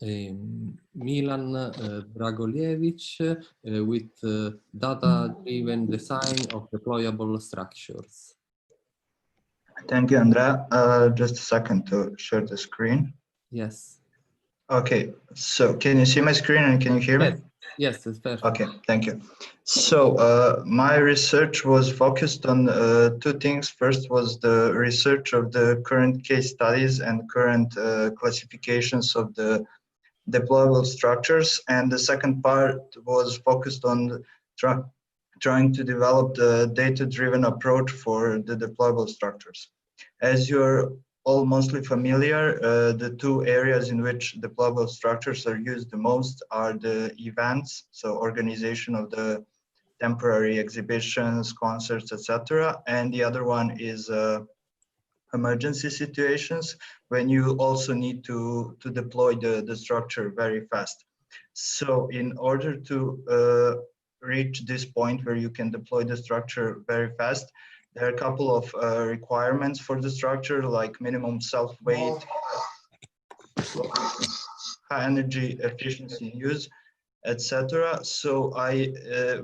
Milan Dragoljevic with data-driven design of deployable structures. Thank you, Andrea. Just a second to share the screen. Yes. Okay, so can you see my screen and can you hear me? Yes, it's perfect. Okay, thank you. So my research was focused on two things. First was the research of the current case studies and current classifications of the deployable structures. And the second part was focused on trying to develop the data-driven approach for the deployable structures. As you're all mostly familiar, the two areas in which deployable structures are used the most are the events, so organization of the temporary exhibitions, concerts, etc. And the other one is emergency situations, when you also need to deploy the structure very fast. So in order to reach this point where you can deploy the structure very fast, there are a couple of requirements for the structure, like minimum self-weight, high energy efficiency use, etc. So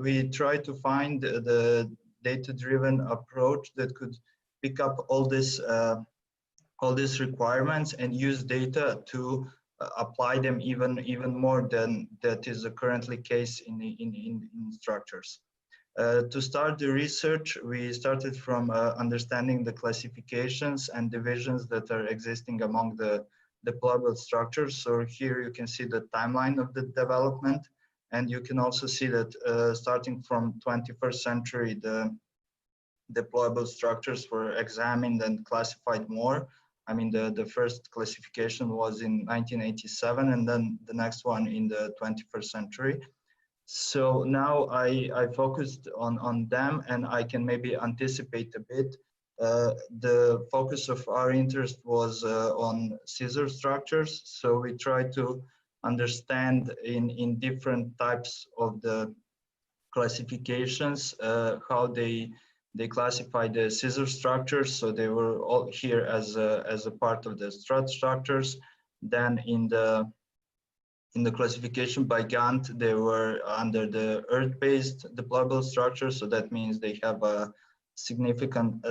we try to find the data-driven approach that could pick up all these requirements and use data to apply them even more than that is currently case in structures. To start the research, we started from understanding the classifications and divisions that are existing among the deployable structures. So here you can see the timeline of the development, and you can also see that starting from 21st century, the deployable structures were examined and classified more. I mean, the first classification was in 1987, and then the next one in the 21st century. So now I focused on them, and I can maybe anticipate a bit. The focus of our interest was on scissor structures. So we tried to understand in different types of the classifications how they classify the scissor structures. So they were all here as a part of the strut structures. Then in the classification by Gantt, they were under the earth-based deployable structure. So that means they have a significant,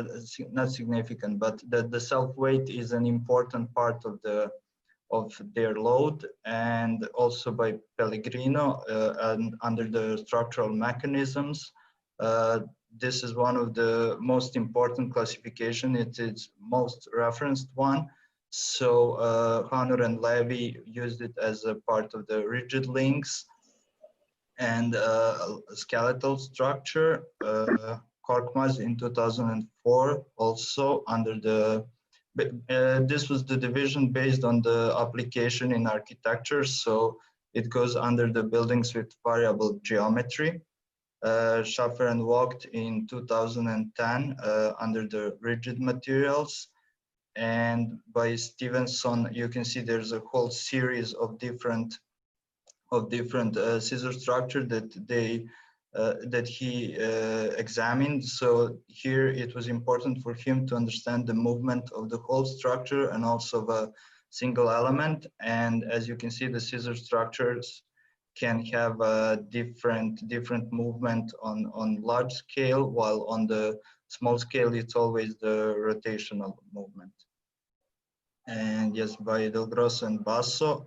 not significant, but that the self-weight is an important part of their load. And also by Pellegrino and under the structural mechanisms. This is one of the most important classification. It is most referenced one. So Hanur and Levy used it as a part of the rigid links and skeletal structure. Korkmaz in 2004 also under the, this was the division based on the application in architecture. So it goes under the buildings with variable geometry. Schaffer and Vogt in 2010 under the rigid materials. And by Stevenson, you can see there's a whole series of different scissor structure that he examined. So here it was important for him to understand the movement of the whole structure and also of a single element. And as you can see, the scissor structures can have a different movement on large scale, while on the small scale it's always the rotational movement. And yes, by Del Grosso and Basso,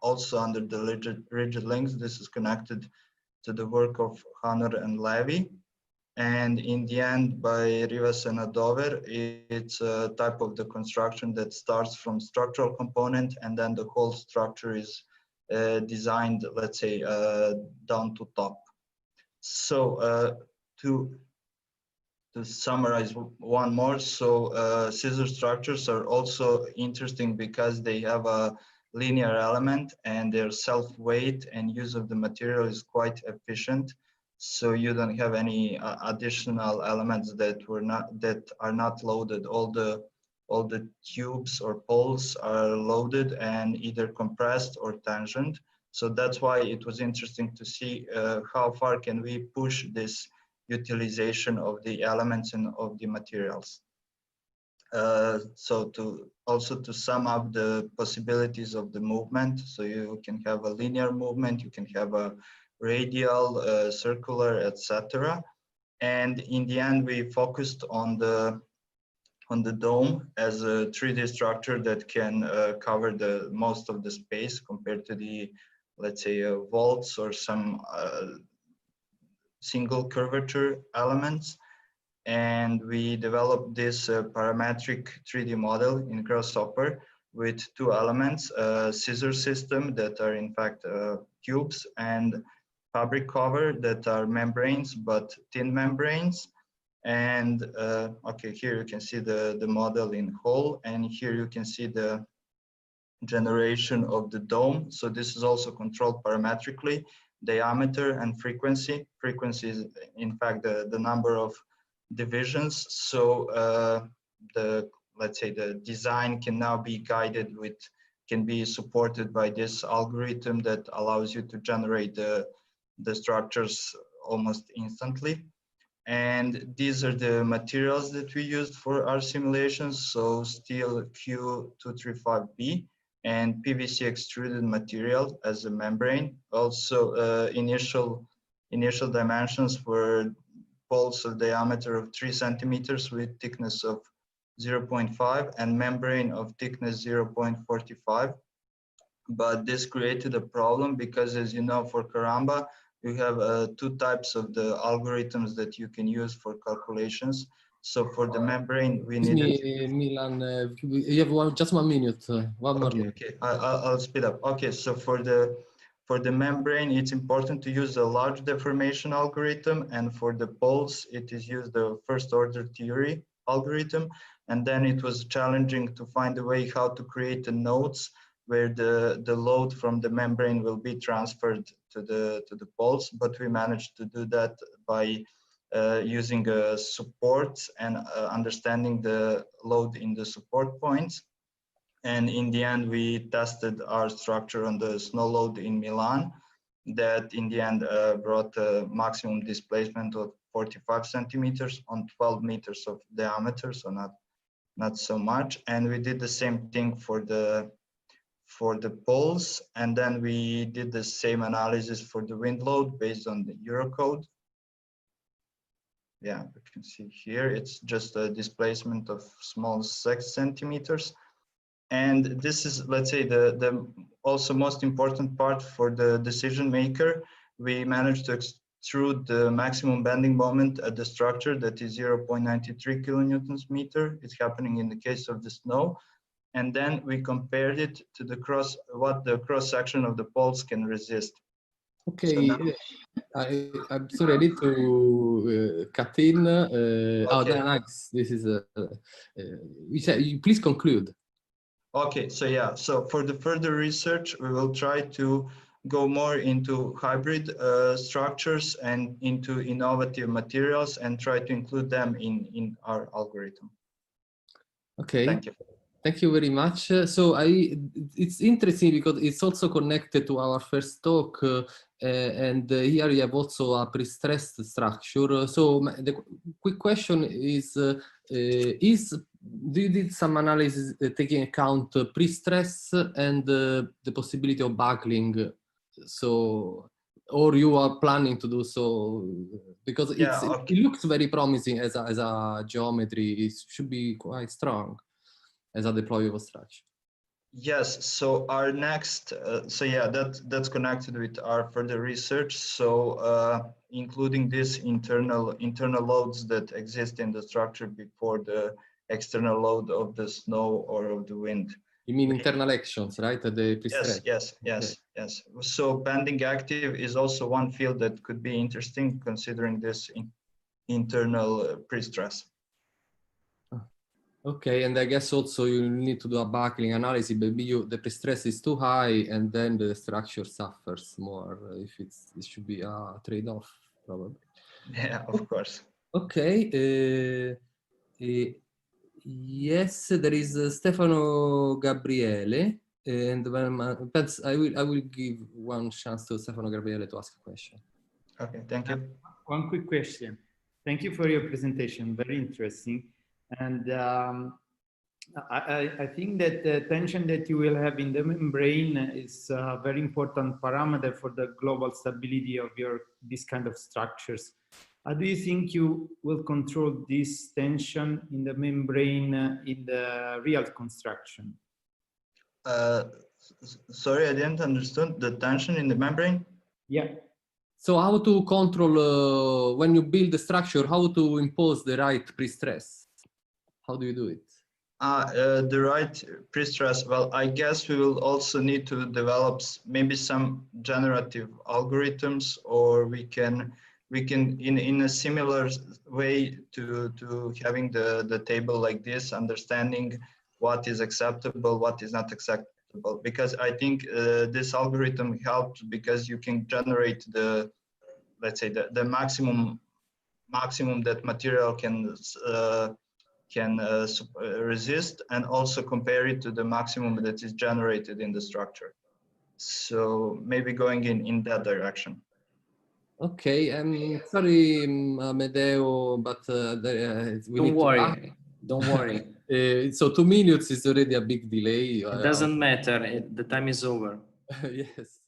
also under the rigid links, this is connected to the work of Hanur and Levy. And in the end, by Rivas and Adover, it's a type of the construction that starts from structural component, and then the whole structure is designed, let's say, down to top. So to summarize one more, so scissor structures are also interesting because they have a linear element and their self-weight and use of the material is quite efficient. So you don't have any additional elements that are not loaded. All the tubes or poles are loaded and either compressed or tangent. So that's why it was interesting to see how far can we push this utilization of the elements and of the materials. So to also to sum up the possibilities of the movement, so you can have a linear movement, you can have a radial, circular, etc. And in the end, we focused on the dome as a 3D structure that can cover the most of the space compared to the, let's say, vaults or some single curvature elements. And we developed this parametric 3D model in Grasshopper with two elements, a scissor system that are in fact cubes, and fabric cover that are membranes, but thin membranes. And okay, here you can see the model in whole, and here you can see the generation of the dome. So this is also controlled parametrically, diameter and frequency. Frequency is in fact the number of divisions. So let's say the design can now be guided with, can be supported by this algorithm that allows you to generate the structures almost instantly. And these are the materials that we used for our simulations. So steel Q235B and PVC extruded material as a membrane. Also initial dimensions were poles of diameter of 3 centimeters with thickness of 0.5 and membrane of thickness 0.45. But this created a problem because, as you know, for Karamba, you have two types of the algorithms that you can use for calculations. So for the membrane, we needed... Milan, you have just 1 minute, one more minute. Okay, I'll speed up. Okay, so for the membrane, it's important to use a large deformation algorithm, and for the poles, it is used the first order theory algorithm. And then it was challenging to find a way how to create the nodes where the load from the membrane will be transferred to the poles, but we managed to do that by using supports and understanding the load in the support points. And in the end, we tested our structure on the snow load in Milan that in the end brought a maximum displacement of 45 centimeters on 12 meters of diameter, so not so much. And we did the same thing for the poles, and then we did the same analysis for the wind load based on the Eurocode. Yeah, you can see here, it's just a displacement of small 6 centimeters. And this is, let's say, the also most important part for the decision maker. We managed to extrude the maximum bending moment at the structure that is 0.93 kilonewtons meter. It's happening in the case of the snow. And then we compared it to what the cross section of the poles can resist. Okay, So now, I'm sorry, I need to cut in. okay. Oh, nice. This is please conclude. Okay, so yeah, so for the further research, we will try to go more into hybrid structures and into innovative materials and try to include them in our algorithm. Okay. Thank you. Thank you very much. So it's interesting because it's also connected to our first talk, and here you have also a pre-stressed structure. So the quick question is do you did some analysis taking account pre-stress and the possibility of buckling? So, or you are planning to do so? Because it looks very promising as a geometry. It should be quite strong as a deployable structure. Yes, so our next, so yeah, that's connected with our further research. So including these internal loads that exist in the structure before the external load of the snow or of the wind. You mean internal actions, right? The yes. So bending active is also one field that could be interesting considering this internal pre-stress. Okay, and I guess also you need to do a buckling analysis. Maybe the pre-stress is too high, and then the structure suffers more. If it should be a trade-off, probably. Yeah, of course. Okay. Yes, there is Stefano Gabriele, and I will give one chance to Stefano Gabriele to ask a question. Okay, thank you. One quick question. Thank you for your presentation. Very interesting. And I think that the tension that you will have in the membrane is a very important parameter for the global stability of this kind of structures. How do you think you will control this tension in the membrane in the real construction? Sorry, I didn't understand the tension in the membrane. Yeah. So how to control when you build the structure? How to impose the right pre-stress? How do you do it? The right pre-stress. Well, I guess we will also need to develop maybe some generative algorithms, or we can in a similar way to having the table like this, understanding what is acceptable, what is not acceptable. Because I think this algorithm helps because you can generate the, let's say, the maximum that material can resist, and also compare it to the maximum that is generated in the structure. So maybe going in that direction. Okay, sorry, Amedeo, but Don't worry. Don't worry. So 2 minutes is already a big delay. It doesn't matter. The time is over. Yes.